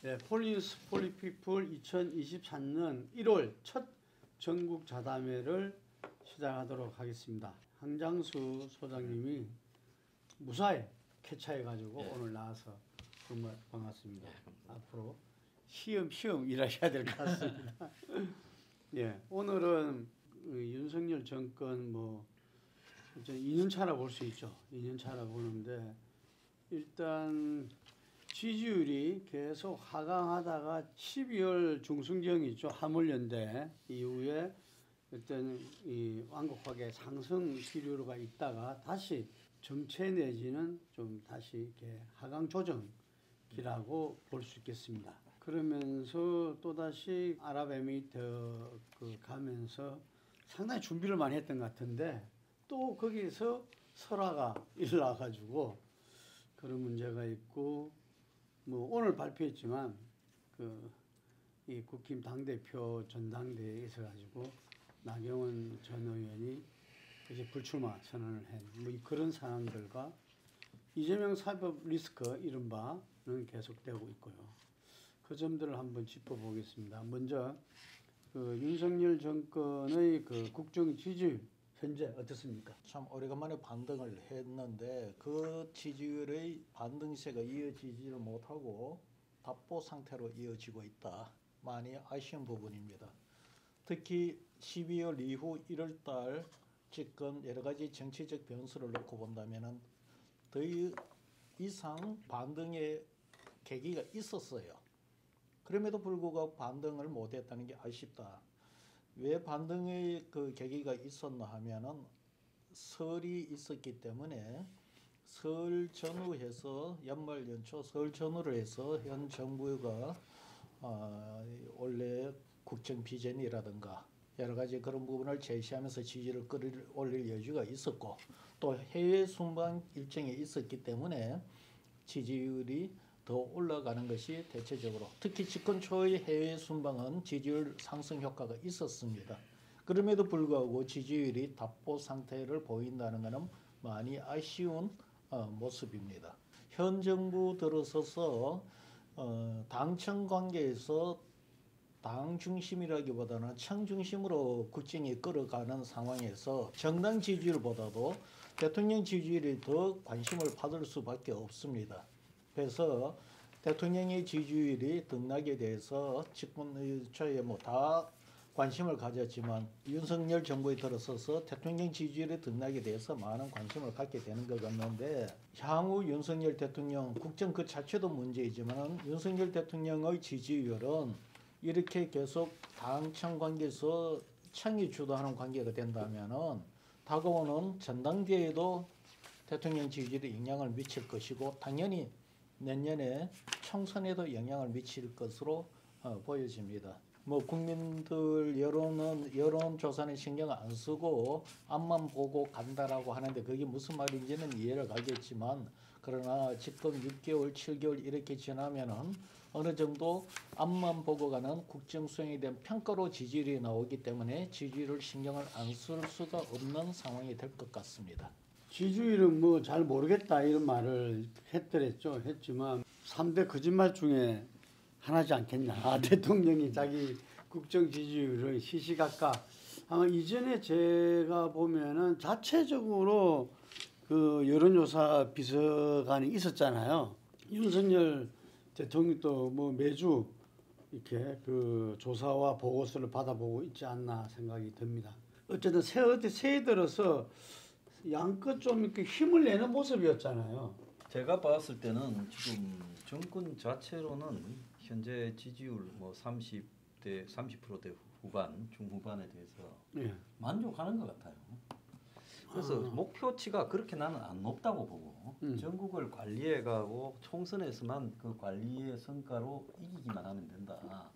네, 폴리뉴스 폴리피플 2023년 1월 첫 전국 자담회를 시작하도록 하겠습니다. 황장수 소장님이 무사히 캐치해가지고 오늘 나와서 정말 반갑습니다. 앞으로 시험 일하셔야 될 것 같습니다. 예, 오늘은 윤석열 정권 뭐 이제 2년 차라 볼 수 있죠. 2년 차라 보는데 일단 지지율이 계속 하강하다가 12월 중순경이 있죠. 화물연대 이후에 어떤 이 완곡하게 상승 기류가 있다가 다시 정체 내지는 좀 다시 이렇게 하강 조정기라고 볼 수 있겠습니다. 그러면서 또다시 아랍에미리트 가면서 상당히 준비를 많이 했던 것 같은데 또 거기서 설화가 일어나가지고 그런 문제가 있고 뭐 오늘 발표했지만 이 국힘 당대표 전당대회에 있어가지고 나경원 전 의원이 이제 불출마 선언을 한 뭐 그런 상황들과 이재명 사법 리스크 이른바는 계속되고 있고요. 그 점들을 한번 짚어보겠습니다. 먼저 윤석열 정권의 국정 지지율 현재 어떻습니까? 참 오래간만에 반등을 했는데 그 지지율의 반등세가 이어지지를 못하고 답보 상태로 이어지고 있다. 많이 아쉬운 부분입니다. 특히 12월 이후 1월달 집권 여러 가지 정치적 변수를 놓고 본다면 더 이상 반등의 계기가 있었어요. 그럼에도 불구하고 반등을 못했다는 게 아쉽다. 왜 반등의 계기가 있었나 하면은 설이 있었기 때문에 설 전후해서 연말 연초 설 전후를 해서 현 정부가 원래 국정 비전이라든가 여러 가지 그런 부분을 제시하면서 지지를 끌어올릴 여지가 있었고 또 해외 순방 일정이 있었기 때문에 지지율이 더 올라가는 것이 대체적으로 특히 집권 초의 해외 순방은 지지율 상승 효과가 있었습니다. 그럼에도 불구하고 지지율이 답보 상태를 보인다는 것은 많이 아쉬운 모습입니다. 현 정부 들어서서 당청 관계에서 당 중심이라기보다는 청 중심으로 국정이 끌어가는 상황에서 정당 지지율보다도 대통령 지지율이 더 관심을 받을 수밖에 없습니다. 그래서 대통령의 지지율이 등락에 대해서 집권 초에 다 관심을 가졌지만 윤석열 정부에 들어서서 대통령 지지율의 등락에 대해서 많은 관심을 갖게 되는 것 같는데 향후 윤석열 대통령 국정 그 자체도 문제이지만 윤석열 대통령의 지지율은 이렇게 계속 당청 관계에서 청이 주도하는 관계가 된다면은 다가오는 전당대회에도 대통령 지지율에 영향을 미칠 것이고 당연히 내년에 총선에도 영향을 미칠 것으로 보여집니다. 뭐 국민들 여론조사는 신경 안 쓰고 앞만 보고 간다라고 하는데 그게 무슨 말인지는 이해를 가겠지만 그러나 집권 6개월, 7개월 이렇게 지나면은 어느 정도 앞만 보고 가는 국정 수행에 대한 평가로 지지율이 나오기 때문에 지지율을 신경을 안 쓸 수가 없는 상황이 될 것 같습니다. 지지율은 뭐 잘 모르겠다 이런 말을 했지만 3대 거짓말 중에 하나지 않겠냐. 대통령이 자기 국정 지지율을 시시각각 아마 이전에 제가 보면은 자체적으로 여론조사 비서관이 있었잖아요. 윤석열 대통령도 뭐 매주 이렇게 조사와 보고서를 받아보고 있지 않나 생각이 듭니다. 어쨌든 새해 들어서 양껏 좀 이렇게 힘을 내는 모습이었잖아요. 제가 봤을 때는 지금 정권 자체로는 현재 지지율 뭐 30%대 후반, 중후반에 대해서 만족하는 것 같아요. 그래서 목표치가 그렇게 나는 안 높다고 보고 전국을 관리해가고 총선에서만 그 관리의 성과로 이기기만 하면 된다.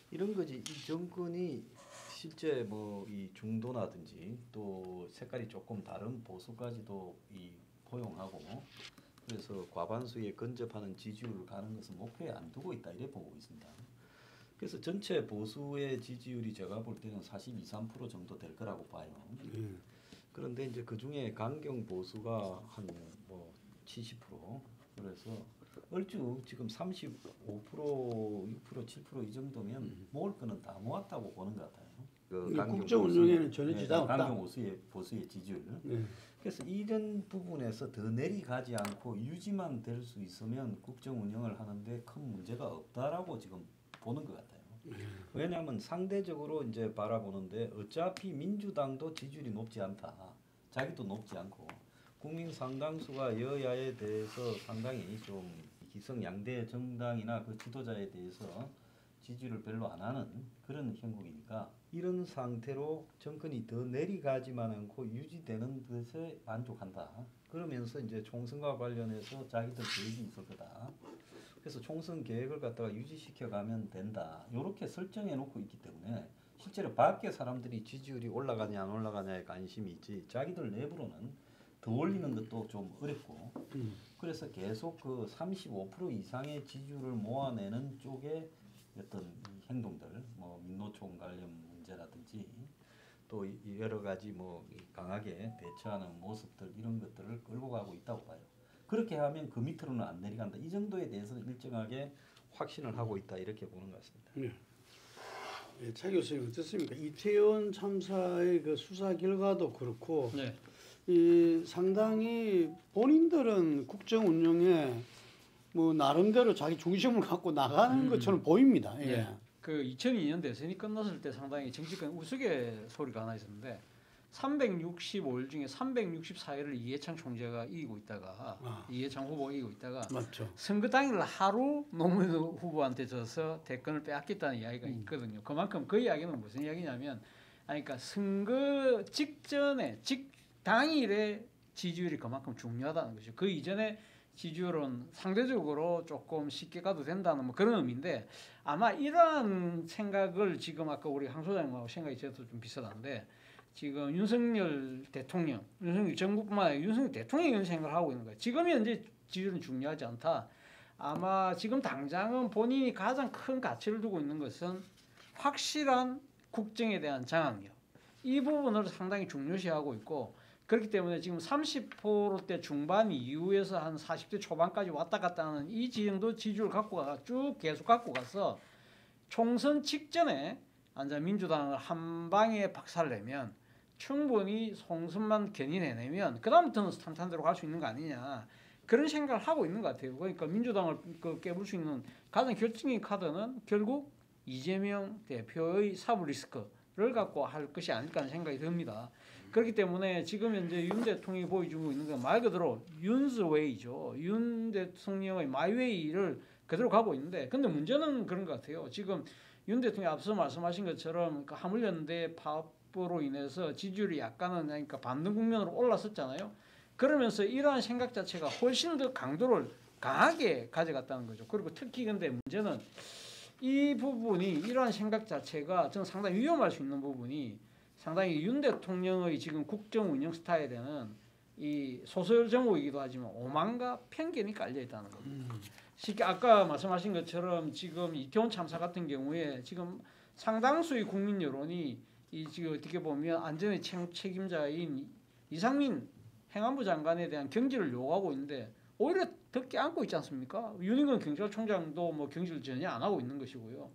이런 거지. 이 정권이 실제 뭐 이 중도나든지 또 색깔이 조금 다른 보수까지도 포용하고 그래서 과반수에 근접하는 지지율을 가는 것은 목표에 안 두고 있다 이래 보고 있습니다. 그래서 전체 보수의 지지율이 제가 볼 때는 42, 3% 정도 될 거라고 봐요. 그런데 이제 그 중에 강경 보수가 한 뭐 70% 그래서 얼추 지금 35%, 6%, 7% 이 정도면 먹을 거는 다 모았다고 보는 것 같아요. 그 국정 운영에는 전혀 지장 없다. 강경 보수의 지지율. 그래서 이런 부분에서 더 내려가지 않고 유지만 될 수 있으면 국정 운영을 하는데 큰 문제가 없다라고 지금 보는 것 같아요. 왜냐하면 상대적으로 이제 바라보는데 어차피 민주당도 지지율이 높지 않다. 자기도 높지 않고 국민 상당수가 여야에 대해서 상당히 좀 기성양대 정당이나 그 지도자에 대해서 지지를 별로 안 하는 그런 형국이니까 이런 상태로 정권이 더 내려가지만 않고 유지되는 것에 만족한다. 그러면서 이제 총선과 관련해서 자기들 계획이 있을 거다. 그래서 총선 계획을 갖다가 유지시켜 가면 된다. 이렇게 설정해 놓고 있기 때문에 실제로 밖에 사람들이 지지율이 올라가냐 안 올라가냐에 관심이 있지 자기들 내부로는 더 올리는 것도 좀 어렵고 그래서 계속 그 35% 이상의 지지율을 모아내는 쪽에 어떤 행동들, 뭐 민노총 관련 문제라든지 또 여러 가지 뭐 강하게 대처하는 모습들 이런 것들을 끌고 가고 있다고 봐요. 그렇게 하면 그 밑으로는 안 내려간다. 이 정도에 대해서는 일정하게 확신을 하고 있다 이렇게 보는 것 같습니다. 네, 차 교수님 어떻습니까? 이태원 참사의 그 수사 결과도 그렇고 네. 이 상당히 본인들은 국정 운영에 뭐 나름대로 자기 중심을 갖고 나가는 것처럼 보입니다. 예. 네. 그 2002년 대선이 끝났을 때 상당히 정치권 우스갯소리가 하나 있었는데 365일 중에 364일을 이해창 총재가 이기고 있다가 이해창 후보가 이기고 있다가 맞죠. 선거 당일 하루 노무현 후보한테 져서 대권을 빼앗겼다는 이야기가 있거든요. 그만큼 그 이야기는 무슨 이야기냐면 그러니까 선거 직전에 당일에 지지율이 그만큼 중요하다는 거죠. 그 이전에 지지율은 상대적으로 조금 쉽게 가도 된다는 뭐 그런 의미인데 아마 이러한 생각을 지금 아까 우리 황 소장님하고 생각이 저도 좀 비슷한데 지금 윤석열 대통령, 윤석열 정부뿐만 아니라 윤석열 대통령이 이런 생각을 하고 있는 거예요. 지금 현재 지지율은 중요하지 않다. 아마 지금 당장은 본인이 가장 큰 가치를 두고 있는 것은 확실한 국정에 대한 장악력. 이 부분을 상당히 중요시하고 있고 그렇기 때문에 지금 30%대 중반 이후에서 한 40대 초반까지 왔다 갔다 하는 이 정도 지지율을 갖고 쭉 계속 갖고 가서 총선 직전에 민주당을 한 방에 박살내면 충분히 총선만 견인해내면 그다음부터는 탄탄대로 갈 수 있는 거 아니냐 그런 생각을 하고 있는 것 같아요. 그러니까 민주당을 깨물 수 있는 가장 결정적인 카드는 결국 이재명 대표의 사법 리스크를 갖고 할 것이 아닐까 하는 생각이 듭니다. 그렇기 때문에 지금 현재 윤 대통령이 보여주고 있는 건 말 그대로 윤스웨이죠. 윤 대통령의 마이웨이를 그대로 가고 있는데 근데 문제는 그런 것 같아요. 지금 윤 대통령이 앞서 말씀하신 것처럼 그 화물연대 파업으로 인해서 지지율이 약간은 그러니까 반등 국면으로 올랐었잖아요. 그러면서 이러한 생각 자체가 훨씬 더 강도를 강하게 가져갔다는 거죠. 그리고 특히 근데 문제는 이 부분이 이러한 생각 자체가 저는 상당히 위험할 수 있는 부분이 상당히 윤 대통령의 지금 국정 운영 스타일에는 이 소설 정국이기도 하지만 오만과 편견이 깔려 있다는 겁니다. 쉽게 아까 말씀하신 것처럼 지금 이태원 참사 같은 경우에 지금 상당수의 국민 여론이 이 지금 어떻게 보면 안전의 책임자인 이상민 행안부 장관에 대한 경질을 요구하고 있는데 오히려 더 껴안고 있지 않습니까? 윤희근 경찰총장도 뭐 경질을 전혀 안 하고 있는 것이고요.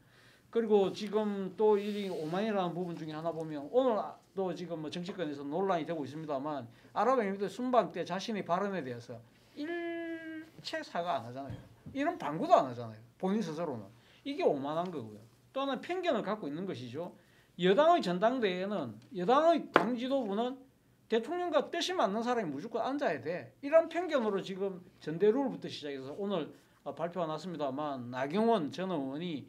그리고 지금 또 이 오만이라는 부분 중에 하나 보면 오늘 또 지금 뭐 정치권에서 논란이 되고 있습니다만 아랍에미리트 순방 때 자신의 발언에 대해서 일체 사과 안 하잖아요. 이런 방구도 안 하잖아요. 본인 스스로는. 이게 오만한 거고요. 또 하나 편견을 갖고 있는 것이죠. 여당의 전당대회에는 여당의 당 지도부는 대통령과 뜻이 맞는 사람이 무조건 앉아야 돼. 이런 편견으로 지금 전대룰부터 시작해서 오늘 발표가 났습니다만 나경원 전 의원이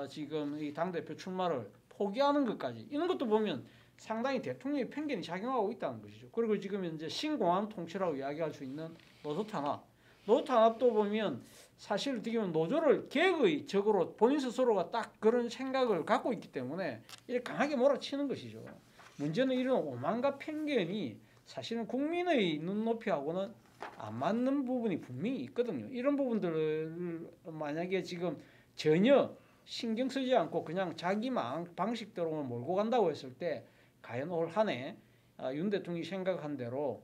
지금 이 당대표 출마를 포기하는 것까지 이런 것도 보면 상당히 대통령의 편견이 작용하고 있다는 것이죠. 그리고 지금 현재 신공항 통치라고 이야기할 수 있는 노조 탄압도 보면 사실 어떻게 보면 노조를 개혁의 적으로 본인 스스로가 딱 그런 생각을 갖고 있기 때문에 이렇게 강하게 몰아치는 것이죠. 문제는 이런 오만과 편견이 사실은 국민의 눈높이하고는 안 맞는 부분이 분명히 있거든요. 이런 부분들을 만약에 지금 전혀 신경 쓰지 않고 그냥 자기 방식대로만 몰고 간다고 했을 때 과연 올 한 해 윤 대통령이 생각한 대로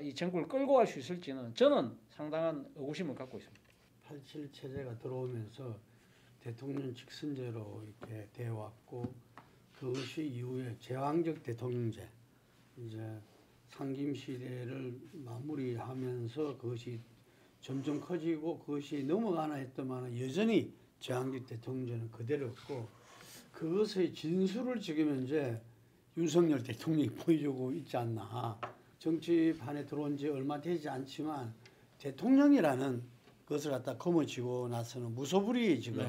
이 정국을 끌고 갈 수 있을지는 저는 상당한 의구심을 갖고 있습니다. 87 체제가 들어오면서 대통령 직선제로 이렇게 되어 왔고 그것이 이후에 제왕적 대통령제 이제 상김 시대를 마무리하면서 그것이 점점 커지고 그것이 넘어가나 했더만 여전히 제왕적 대통령제는 그대로였고 그것의 진수를 지금 현재 윤석열 대통령이 보여주고 있지 않나. 정치판에 들어온 지 얼마 되지 않지만 대통령이라는 것을 갖다 거머쥐고 나서는 무소불위의 지금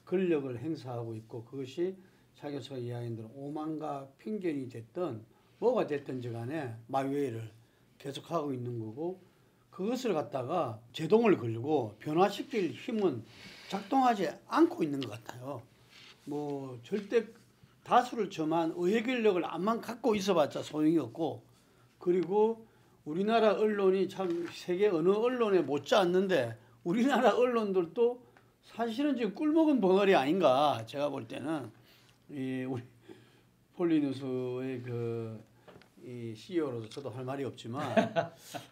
권력을 행사하고 있고 그것이 차 교수가 이야기한 대로 오만과 편견이 됐든 뭐가 됐든지 간에 마웨이를 계속하고 있는 거고 그것을 갖다가 제동을 걸고 변화시킬 힘은 작동하지 않고 있는 것 같아요. 뭐 절대 다수를 점한 의회 권력을 암만 갖고 있어봤자 소용이 없고 그리고 우리나라 언론이 참 세계 어느 언론에 못지않는데 우리나라 언론들도 사실은 지금 꿀먹은 벙어리 아닌가 제가 볼 때는 우리 폴리뉴스의 이 CEO로서 저도 할 말이 없지만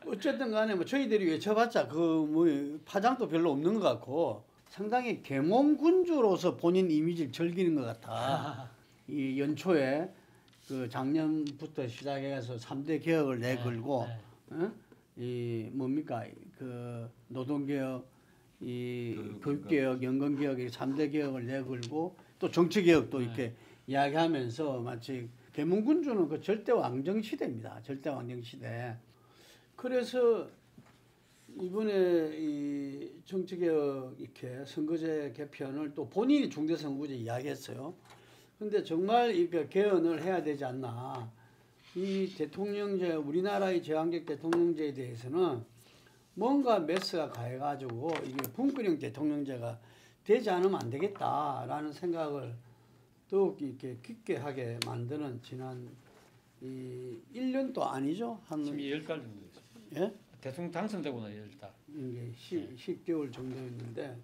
어쨌든 간에 뭐 저희들이 외쳐봤자 그 뭐 파장도 별로 없는 것 같고 상당히 계몽군주로서 본인 이미지를 즐기는 것 같아. 이 연초에 그 작년부터 시작해서 3대 개혁을 내걸고 이 뭡니까 그 노동개혁, 이 교육개혁, 연금개혁 이 3대 개혁을 내걸고 또 정치개혁도 이렇게 이야기하면서 마치 계몽군주는 그 절대 왕정 시대입니다. 절대 왕정 시대. 그래서 이번에 이 정치개혁 이렇게 선거제 개편을 또 본인이 중대선거제 이야기했어요. 근데 정말 이렇게 개헌을 해야 되지 않나. 이 대통령제, 우리나라의 제왕적 대통령제에 대해서는 뭔가 메스가 가해가지고 이게 분권형 대통령제가 되지 않으면 안 되겠다라는 생각을 더욱 이렇게 깊게 하게 만드는 지난 이 1년도 아니죠? 한 지금 10달 정도 됐습니다. 예? 대통령 당선되고 나 10달. 이게 10개월 정도였는데